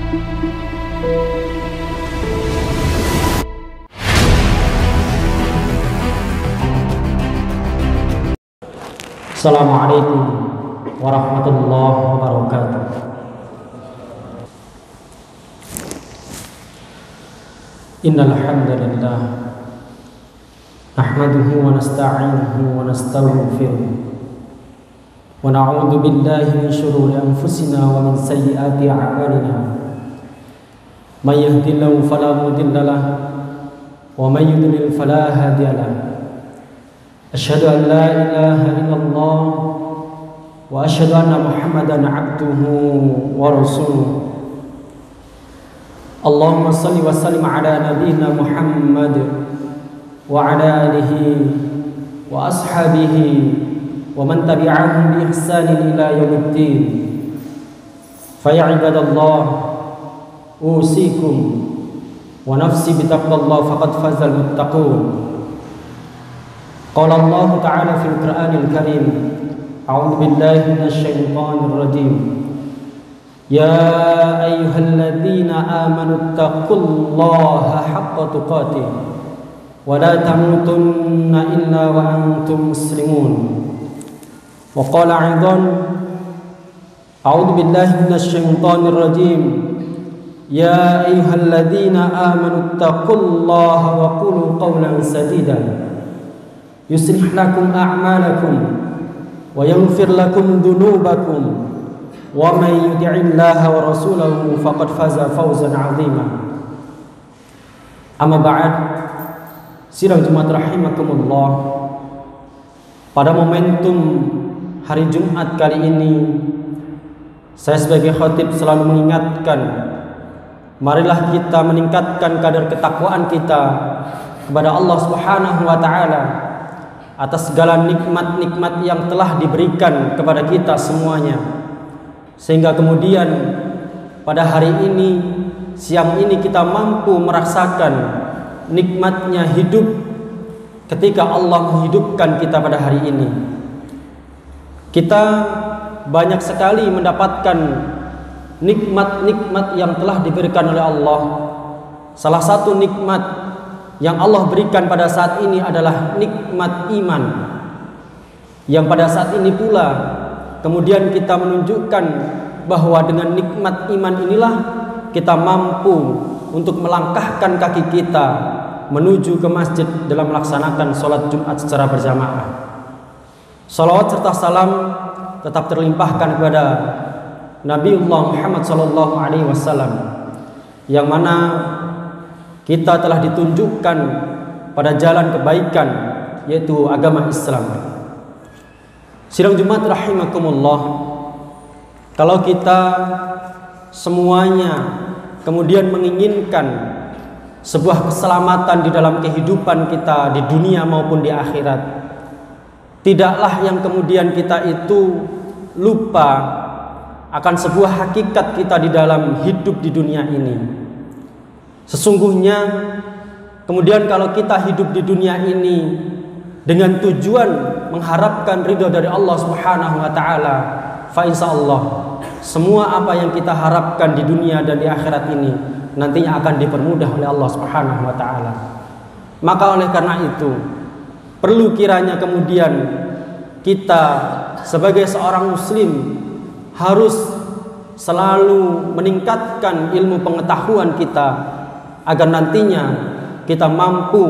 Assalamualaikum warahmatullahi wabarakatuh. Innal hamdalillah nahmaduhu wa nasta'inuhu wa nastaghfiruh wa na'udzu billahi min shururi anfusina wa min sayyiati a'malina. May yahdihillahu fala mudilla lahu wa may yudlil fala hadiya lahu. Asyhadu an la ilaha illallah wa asyhadu anna Muhammadan abduhu wa rasuluh. Allahumma salli wa sallim ala nabiyyina Muhammad wa ala alihi wa ashabihi wa man tabi'ahum bi ihsanin ila yaumiddin. Fa ya ibadallah, usikum wa nafsi bi taqwallah faqad fazal muttaqun. Qala Allah Ta'ala fil Qur'anil Karim, a'udzu billahi minasyaitonir rajim. Ya ayyuhalladzina amanu taqullaha haqqa tuqatih wa la tamutunna illa wa antum muslimun. Wa qala aidan, a'udzu billahi minasyaitonir rajim. Ya ayyuhalladzina amanu taqullaha wa qulu qawlan sadida yuslih lakum a'malakum wa yaghfir lakum dhunubakum wa may yuti'illaha wa rasulahu faqad faza fawzan 'azima. Amma ba'd, sidang Jumat rahimakumullah. Pada momentum hari Jumat kali ini, saya sebagai khatib selalu mengingatkan, marilah kita meningkatkan kadar ketakwaan kita kepada Allah Subhanahu wa taala atas segala nikmat-nikmat yang telah diberikan kepada kita semuanya, sehingga kemudian pada hari ini, siang ini, kita mampu merasakan nikmatnya hidup ketika Allah menghidupkan kita pada hari ini. Kita banyak sekali mendapatkan nikmat-nikmat yang telah diberikan oleh Allah. Salah satu nikmat yang Allah berikan pada saat ini adalah nikmat iman, yang pada saat ini pula kemudian kita menunjukkan bahwa dengan nikmat iman inilah kita mampu untuk melangkahkan kaki kita menuju ke masjid dalam melaksanakan sholat Jumat secara berjamaah. Salawat serta salam tetap terlimpahkan kepada Nabiullah Muhammad SAW, yang mana kita telah ditunjukkan pada jalan kebaikan, yaitu agama Islam. Sidang Jumat rahimakumullah, kalau kita semuanya kemudian menginginkan sebuah keselamatan di dalam kehidupan kita di dunia maupun di akhirat, tidaklah yang kemudian kita itu lupa akan sebuah hakikat kita di dalam hidup di dunia ini. Sesungguhnya kemudian kalau kita hidup di dunia ini dengan tujuan mengharapkan ridho dari Allah Subhanahu wa taala, fa insyaallah semua apa yang kita harapkan di dunia dan di akhirat ini nantinya akan dipermudah oleh Allah Subhanahu wa taala. Maka oleh karena itu, perlu kiranya kemudian kita sebagai seorang muslim harus selalu meningkatkan ilmu pengetahuan kita, agar nantinya kita mampu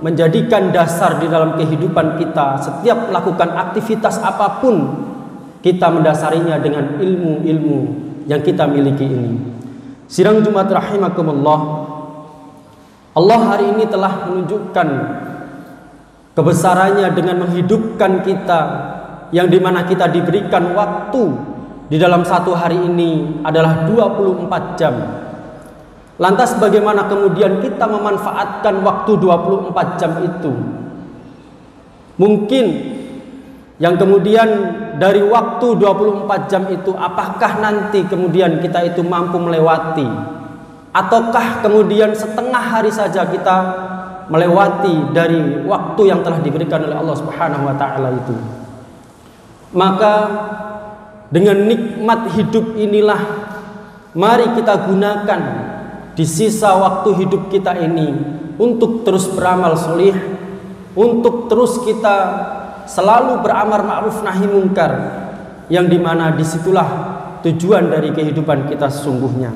menjadikan dasar di dalam kehidupan kita. Setiap melakukan aktivitas apapun, kita mendasarinya dengan ilmu-ilmu yang kita miliki ini. Sidang Jumat rahimakumullah, Allah hari ini telah menunjukkan kebesarannya dengan menghidupkan kita, yang dimana kita diberikan waktu di dalam satu hari ini adalah 24 jam. Lantas bagaimana kemudian kita memanfaatkan waktu 24 jam itu? Mungkin yang kemudian dari waktu 24 jam itu, apakah nanti kemudian kita itu mampu melewati, ataukah kemudian setengah hari saja kita melewati dari waktu yang telah diberikan oleh Allah Subhanahu wa taala itu? Maka dengan nikmat hidup inilah Mari kita gunakan di sisa waktu hidup kita ini untuk terus beramal solih, untuk terus kita selalu beramar ma'ruf nahi mungkar, yang dimana disitulah tujuan dari kehidupan kita sesungguhnya.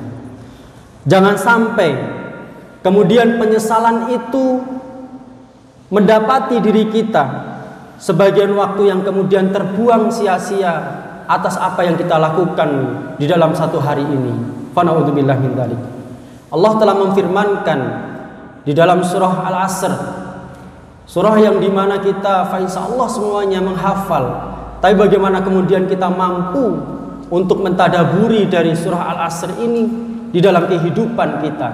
Jangan sampai kemudian penyesalan itu mendapati diri kita sebagian waktu yang kemudian terbuang sia-sia atas apa yang kita lakukan di dalam satu hari ini. Fa na'udzubillah min dzalik. Allah telah memfirmankan di dalam surah Al-Asr, surah yang dimana kita insyaallah semuanya menghafal, tapi bagaimana kemudian kita mampu untuk mentadaburi dari surah Al-Asr ini di dalam kehidupan kita.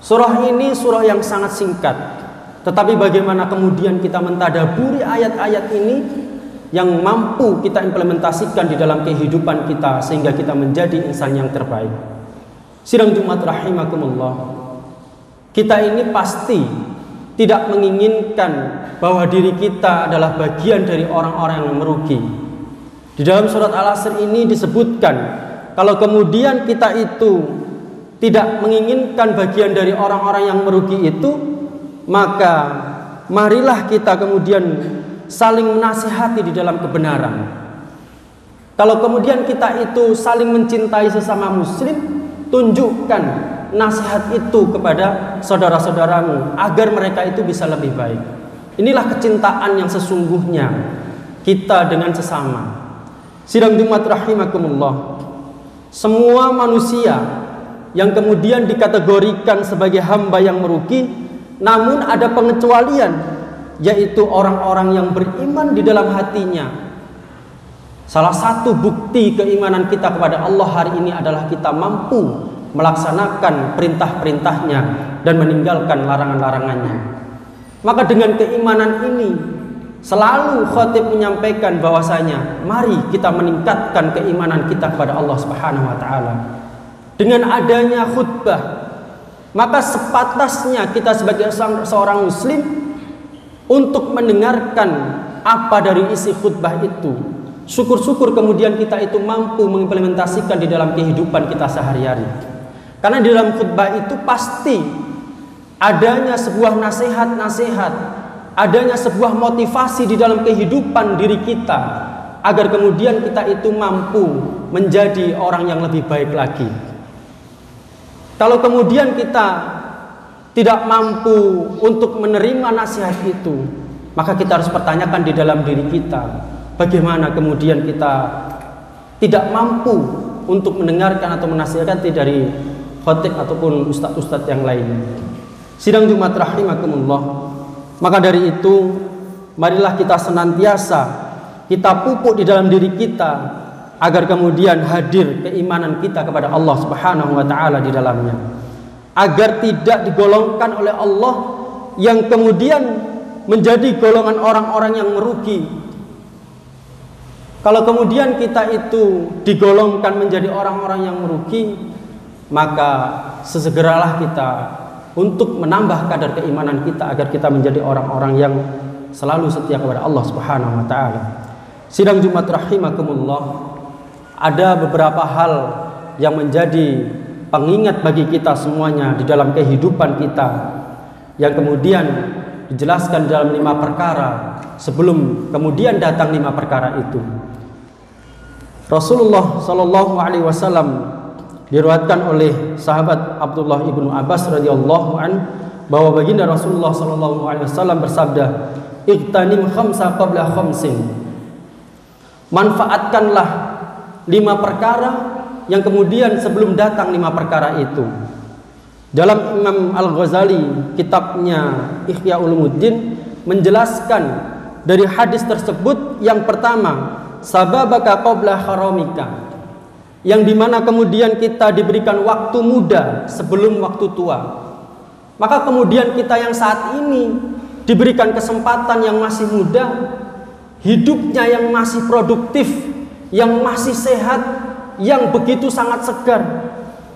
Surah ini surah yang sangat singkat, tetapi bagaimana kemudian kita mentadaburi ayat-ayat ini yang mampu kita implementasikan di dalam kehidupan kita sehingga kita menjadi insan yang terbaik. Sidang Jumat rahimakumullah, kita ini pasti tidak menginginkan bahwa diri kita adalah bagian dari orang-orang yang merugi. Di dalam surat Al-Asr ini disebutkan, kalau kemudian kita itu tidak menginginkan bagian dari orang-orang yang merugi itu, maka marilah kita kemudian saling menasihati di dalam kebenaran. Kalau kemudian kita itu saling mencintai sesama muslim, tunjukkan nasihat itu kepada saudara-saudaramu agar mereka itu bisa lebih baik. Inilah kecintaan yang sesungguhnya kita dengan sesama. Sidang Jumat rahimakumullah, semua manusia yang kemudian dikategorikan sebagai hamba yang merugi, namun ada pengecualian, yaitu orang-orang yang beriman di dalam hatinya. Salah satu bukti keimanan kita kepada Allah hari ini adalah kita mampu melaksanakan perintah-perintahnya dan meninggalkan larangan-larangannya. Maka dengan keimanan ini selalu khatib menyampaikan bahwasanya mari kita meningkatkan keimanan kita kepada Allah Subhanahu wa taala. Dengan adanya khutbah, maka sepatasnya kita sebagai seorang muslim untuk mendengarkan apa dari isi khutbah itu. Syukur-syukur kemudian kita itu mampu mengimplementasikan di dalam kehidupan kita sehari-hari. Karena di dalam khutbah itu pasti adanya sebuah nasihat-nasihat, adanya sebuah motivasi di dalam kehidupan diri kita, agar kemudian kita itu mampu menjadi orang yang lebih baik lagi. Kalau kemudian kita tidak mampu untuk menerima nasihat itu, maka kita harus pertanyakan di dalam diri kita, bagaimana kemudian kita tidak mampu untuk mendengarkan atau menasihatkan dari khatib ataupun ustadz-ustadz yang lainnya. Sidang Jumat rahimakumullah, maka dari itu marilah kita senantiasa kita pupuk di dalam diri kita agar kemudian hadir keimanan kita kepada Allah Subhanahu wa taala di dalamnya, agar tidak digolongkan oleh Allah yang kemudian menjadi golongan orang-orang yang merugi. Kalau kemudian kita itu digolongkan menjadi orang-orang yang merugi, maka sesegeralah kita untuk menambah kadar keimanan kita agar kita menjadi orang-orang yang selalu setia kepada Allah Subhanahu wa taala. Sidang Jumat rahimakumullah, ada beberapa hal yang menjadi pengingat bagi kita semuanya di dalam kehidupan kita, yang kemudian dijelaskan dalam 5 perkara sebelum kemudian datang 5 perkara itu. Rasulullah Shallallahu Alaihi Wasallam diriwayatkan oleh sahabat Abdullah ibnu Abbas radhiyallahu an bahwa baginda Rasulullah Shallallahu Alaihi Wasallam bersabda, "Iqtanim khamsa qabla khamsin." Manfaatkanlah 5 perkara yang kemudian sebelum datang 5 perkara itu. Dalam Imam Al-Ghazali kitabnya Ihya Ulumuddin menjelaskan dari hadis tersebut, yang pertama, sababaka qabla haramika, yang dimana kemudian kita diberikan waktu muda sebelum waktu tua. Maka kemudian kita yang saat ini diberikan kesempatan yang masih muda, hidupnya yang masih produktif, yang masih sehat, yang begitu sangat segar,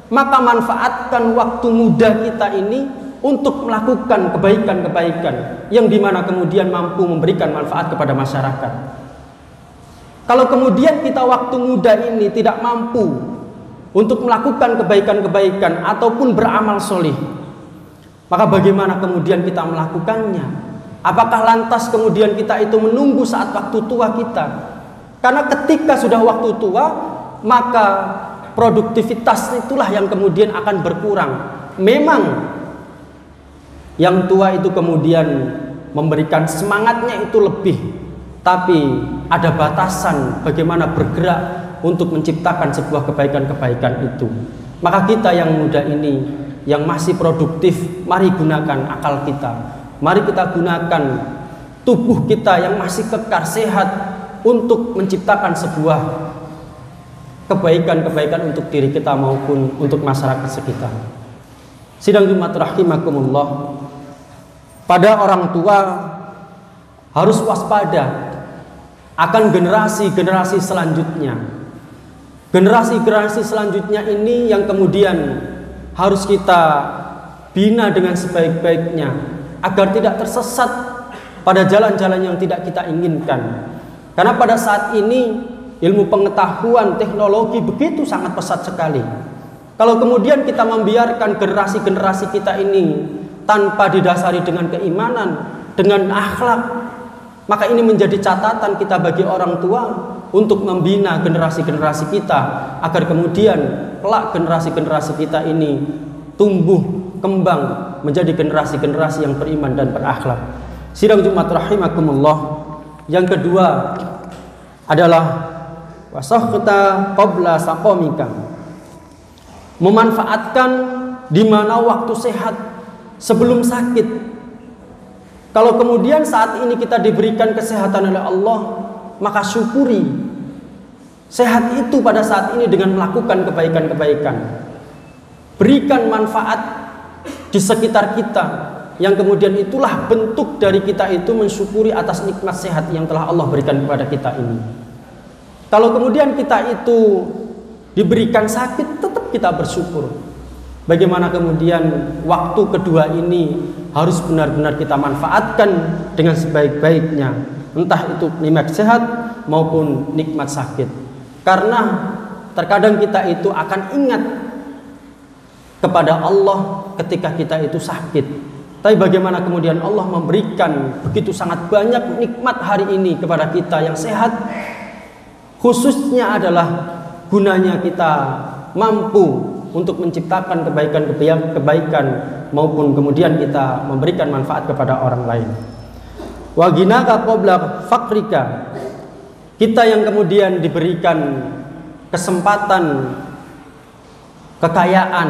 maka manfaatkan waktu muda kita ini untuk melakukan kebaikan-kebaikan yang dimana kemudian mampu memberikan manfaat kepada masyarakat. Kalau kemudian kita waktu muda ini tidak mampu untuk melakukan kebaikan-kebaikan ataupun beramal solih, maka bagaimana kemudian kita melakukannya? Apakah lantas kemudian kita itu menunggu saat waktu tua kita? Karena ketika sudah waktu tua, maka produktivitas itulah yang kemudian akan berkurang. Memang yang tua itu kemudian memberikan semangatnya itu lebih, tapi ada batasan bagaimana bergerak untuk menciptakan sebuah kebaikan-kebaikan itu. Maka kita yang muda ini, yang masih produktif, mari gunakan akal kita, mari kita gunakan tubuh kita yang masih kekar sehat untuk menciptakan sebuah kebaikan-kebaikan untuk diri kita maupun untuk masyarakat sekitar. Sidang Jumat rahimakumullah, pada orang tua harus waspada akan generasi-generasi selanjutnya. Generasi-generasi selanjutnya ini yang kemudian harus kita bina dengan sebaik-baiknya agar tidak tersesat pada jalan-jalan yang tidak kita inginkan. Karena pada saat ini ilmu pengetahuan, teknologi begitu sangat pesat sekali. Kalau kemudian kita membiarkan generasi-generasi kita ini tanpa didasari dengan keimanan, dengan akhlak, maka ini menjadi catatan kita bagi orang tua untuk membina generasi-generasi kita agar kemudian kelak generasi-generasi kita ini tumbuh kembang menjadi generasi-generasi yang beriman dan berakhlak. Sidang Jumat rahimakumullah, yang kedua adalah wasakhta qabla saqamika, memanfaatkan di mana waktu sehat sebelum sakit. Kalau kemudian saat ini kita diberikan kesehatan oleh Allah, maka syukuri sehat itu pada saat ini dengan melakukan kebaikan-kebaikan. Berikan manfaat di sekitar kita, yang kemudian itulah bentuk dari kita itu mensyukuri atas nikmat sehat yang telah Allah berikan kepada kita ini. Kalau kemudian kita itu diberikan sakit, tetap kita bersyukur. Bagaimana kemudian waktu kedua ini harus benar-benar kita manfaatkan dengan sebaik-baiknya, entah itu nikmat sehat maupun nikmat sakit. Karena terkadang kita itu akan ingat kepada Allah ketika kita itu sakit. Tapi bagaimana kemudian Allah memberikan begitu sangat banyak nikmat hari ini kepada kita yang sehat, khususnya adalah gunanya kita mampu untuk menciptakan kebaikan-kebaikan maupun kemudian kita memberikan manfaat kepada orang lain. Wa ghinaka qabla faqrika, kita yang kemudian diberikan kesempatan kekayaan,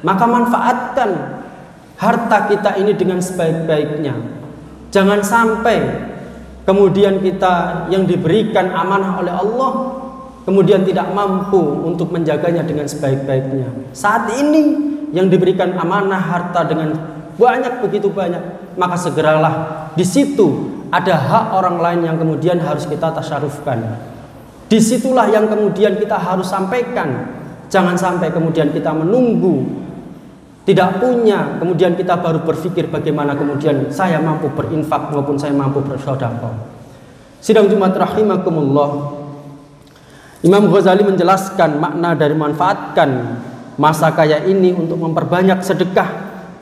maka manfaatkan harta kita ini dengan sebaik-baiknya. Jangan sampai kemudian kita yang diberikan amanah oleh Allah kemudian tidak mampu untuk menjaganya dengan sebaik-baiknya. Saat ini yang diberikan amanah harta dengan banyak, begitu banyak, maka segeralah, di situ ada hak orang lain yang kemudian harus kita tasyarufkan. Disitulah yang kemudian kita harus sampaikan. Jangan sampai kemudian kita menunggu tidak punya, kemudian kita baru berpikir bagaimana kemudian saya mampu berinfak maupun saya mampu bersedekah. Sidang Jumat rahimakumullah, Imam Ghazali menjelaskan makna dari manfaatkan masa kaya ini untuk memperbanyak sedekah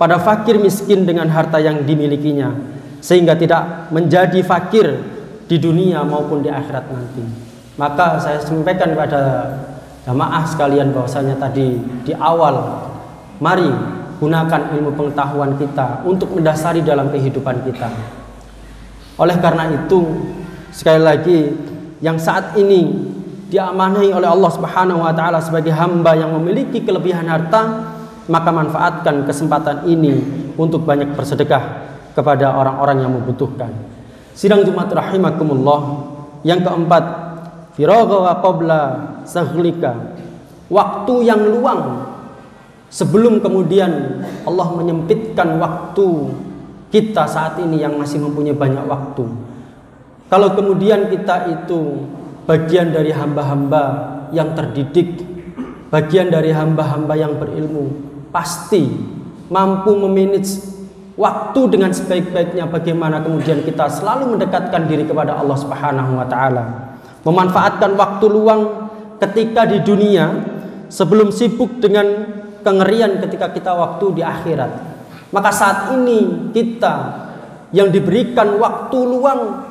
pada fakir miskin dengan harta yang dimilikinya, sehingga tidak menjadi fakir di dunia maupun di akhirat nanti. Maka saya sampaikan kepada jamaah sekalian bahwasanya tadi di awal, mari gunakan ilmu pengetahuan kita untuk mendasari dalam kehidupan kita. Oleh karena itu, sekali lagi, yang saat ini diamanahi oleh Allah Subhanahu wa taala sebagai hamba yang memiliki kelebihan harta, maka manfaatkan kesempatan ini untuk banyak bersedekah kepada orang-orang yang membutuhkan. Sidang Jumat rahimakumullah, yang keempat, firagha wa qabla saghlika, waktu yang luang sebelum kemudian Allah menyempitkan waktu kita saat ini yang masih mempunyai banyak waktu. Kalau kemudian kita itu bagian dari hamba-hamba yang terdidik, bagian dari hamba-hamba yang berilmu, pasti mampu memanage waktu dengan sebaik-baiknya. Bagaimana kemudian kita selalu mendekatkan diri kepada Allah Subhanahu wa taala, memanfaatkan waktu luang ketika di dunia sebelum sibuk dengan kengerian ketika kita waktu di akhirat. Maka saat ini kita yang diberikan waktu luang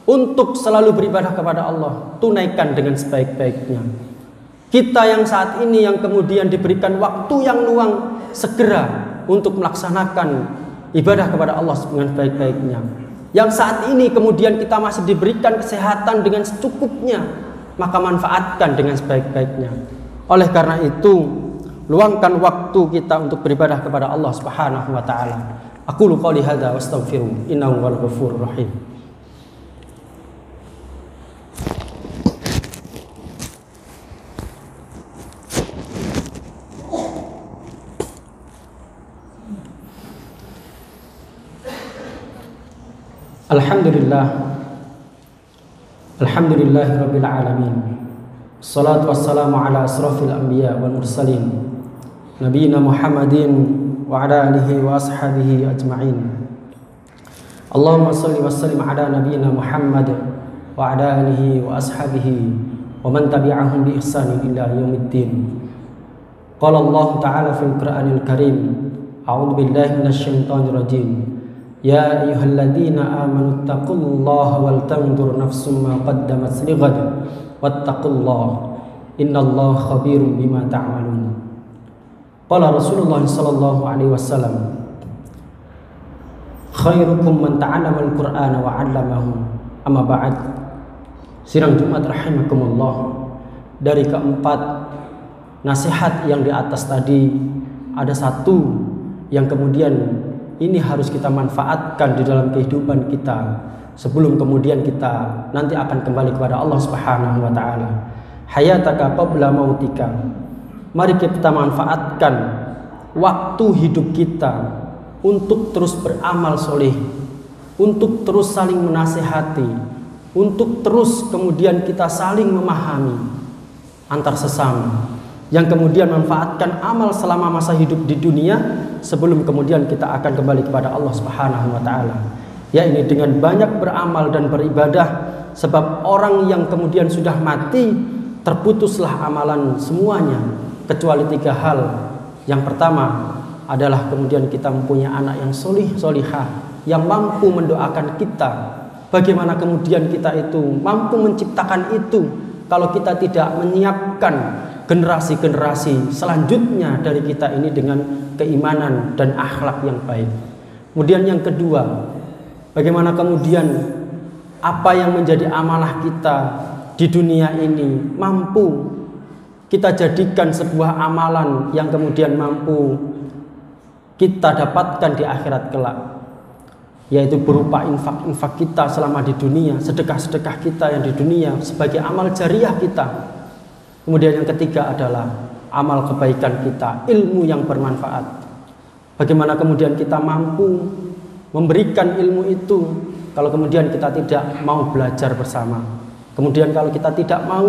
untuk selalu beribadah kepada Allah, tunaikan dengan sebaik-baiknya. Kita yang saat ini yang kemudian diberikan waktu yang luang, segera untuk melaksanakan ibadah kepada Allah dengan sebaik-baiknya. Yang saat ini kemudian kita masih diberikan kesehatan dengan secukupnya, maka manfaatkan dengan sebaik-baiknya. Oleh karena itu, luangkan waktu kita untuk beribadah kepada Allah Subhanahu wa taala. Aqulu qouli hadza wa astaghfiru innahu wal ghafurur rahim. Alhamdulillahirabbil alamin. Wassalatu wassalamu ala asrafil anbiya wal mursalin nabiyina Muhammadin wa ala alihi wa ashabihi ajma'in. Allahumma shalli wa sallim ala nabiyyina Muhammad wa ala alihi wa ashabihi wa man tabi'ahum bi ihsanin ila yaumiddin. Qala Allah ta'ala fil Qur'anil Karim, a'udzu billahi minasyaitonir rajim. Ya ayyuhalladzina amanu taqullaha wal tanzur nafsum ma qaddamat lighad wattaqullaha innallaha khabirum bima ta'malun. Qala Rasulullah sallallahu alaihi wasallam, khairukum man ta'allama al-Qur'ana wa 'allamahu. Amma ba'd. Sidang Jumat rahimakumullah. Dari keempat nasihat yang di atas tadi, ada satu yang kemudian ini harus kita manfaatkan di dalam kehidupan kita sebelum kemudian kita nanti akan kembali kepada Allah Subhanahu wa taala. Hayataka qabla mautika. Mari kita manfaatkan waktu hidup kita untuk terus beramal soleh, untuk terus saling menasihati, untuk terus kemudian kita saling memahami antar sesama, yang kemudian manfaatkan amal selama masa hidup di dunia sebelum kemudian kita akan kembali kepada Allah Subhanahu wa taala. Ya, ini dengan banyak beramal dan beribadah, sebab orang yang kemudian sudah mati terputuslah amalan semuanya kecuali 3 hal. Yang pertama adalah kemudian kita mempunyai anak yang solih solihah yang mampu mendoakan kita. Bagaimana kemudian kita itu mampu menciptakan itu kalau kita tidak menyiapkan generasi-generasi selanjutnya dari kita ini dengan keimanan dan akhlak yang baik. Kemudian yang kedua, bagaimana kemudian apa yang menjadi amalah kita di dunia ini mampu kita jadikan sebuah amalan yang kemudian mampu kita dapatkan di akhirat kelak, yaitu berupa infak-infak kita selama di dunia, sedekah-sedekah kita yang di dunia sebagai amal jariah kita. Kemudian yang ketiga adalah amal kebaikan kita, ilmu yang bermanfaat. Bagaimana kemudian kita mampu memberikan ilmu itu kalau kemudian kita tidak mau belajar bersama. Kemudian kalau kita tidak mau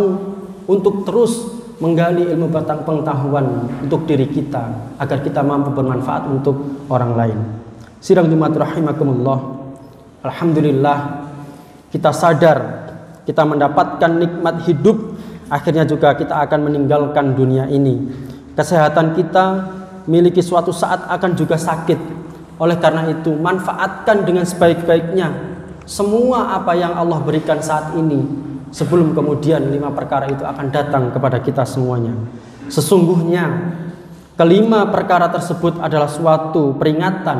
untuk terus menggali ilmu batang pengetahuan untuk diri kita agar kita mampu bermanfaat untuk orang lain. Sidang Jumat rahimakumullah. Alhamdulillah kita sadar kita mendapatkan nikmat hidup, akhirnya juga kita akan meninggalkan dunia ini. Kesehatan kita miliki suatu saat akan juga sakit. Oleh karena itu manfaatkan dengan sebaik-baiknya semua apa yang Allah berikan saat ini sebelum kemudian 5 perkara itu akan datang kepada kita semuanya. Sesungguhnya kelima perkara tersebut adalah suatu peringatan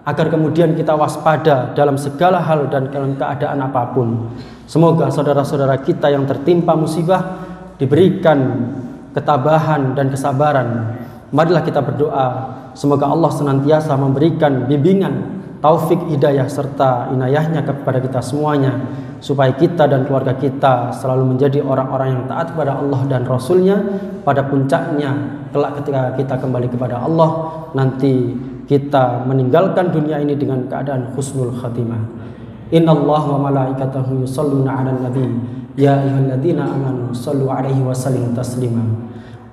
agar kemudian kita waspada dalam segala hal dan dalam keadaan apapun. Semoga saudara-saudara kita yang tertimpa musibah diberikan ketabahan dan kesabaran. Marilah kita berdoa, semoga Allah senantiasa memberikan bimbingan, taufik, hidayah serta inayahnya kepada kita semuanya, supaya kita dan keluarga kita selalu menjadi orang-orang yang taat kepada Allah dan Rasulnya. Pada puncaknya kelak ketika kita kembali kepada Allah, nanti kita meninggalkan dunia ini dengan keadaan husnul khatimah. Innallaha wa malaikatahu yusholluna 'alan nabi ya ayyuhalladzina amanu shallu 'alaihi wa sallimu taslima.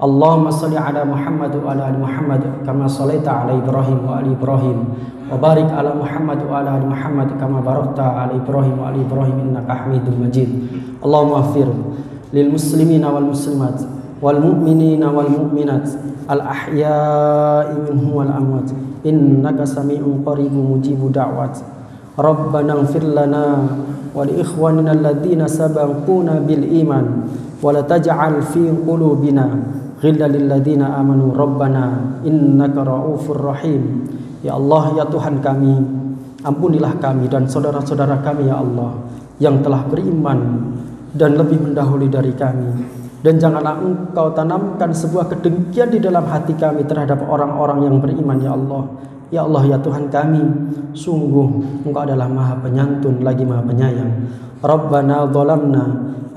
Allahumma shalli 'ala Muhammad wa 'ala ali Muhammad kama shallaita 'ala Ibrahim wa 'ala Ibrahim wa barik 'ala Muhammad wa 'ala ali Muhammad kama barakta 'ala Ibrahim wa 'ala Ibrahim innaka Hamidum Majid. Allahumma ighfir lil muslimina wal muslimat wal mu'minina wal mu'minat al ahya'i minhum wal amwat innaka sami'un qaribun mujibud da'wat. Rabbana ighfir lana wa li ikhwanina alladhina sabaquna bil iman wa la taj'al fi qulubina ghillan lil ladzina amanu rabbana innaka ra'ufur rahim. Ya Allah, ya Tuhan kami, ampunilah kami dan saudara-saudara kami ya Allah yang telah beriman dan lebih mendahului dari kami, dan janganlah Engkau tanamkan sebuah kedengkian di dalam hati kami terhadap orang-orang yang beriman ya Allah. Ya Allah, ya Tuhan kami, sungguh Engkau adalah Maha Penyantun lagi Maha Penyayang. Rabbana zalamna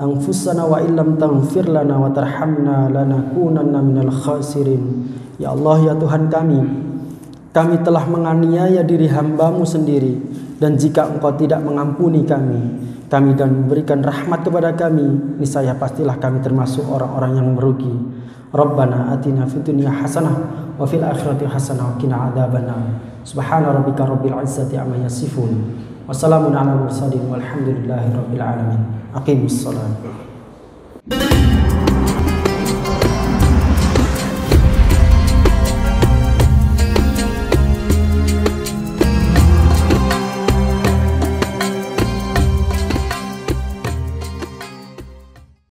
anfusana wa illam taghfir lana wa tarhamna lanakunanna minal khasirin. Ya Allah, ya Tuhan kami telah menganiaya diri hamba-Mu sendiri, dan jika Engkau tidak mengampuni kami dan memberikan rahmat kepada kami, niscaya pastilah kami termasuk orang-orang yang merugi. Rabbana atina fid dunya hasanah wa fil akhirati hasanah wa qina adzabannar. Subhana rabbika rabbil izzati amma yasifun. Wassalamun ala mursalin walhamdulillahi rabbil alamin. Aqimus shalah.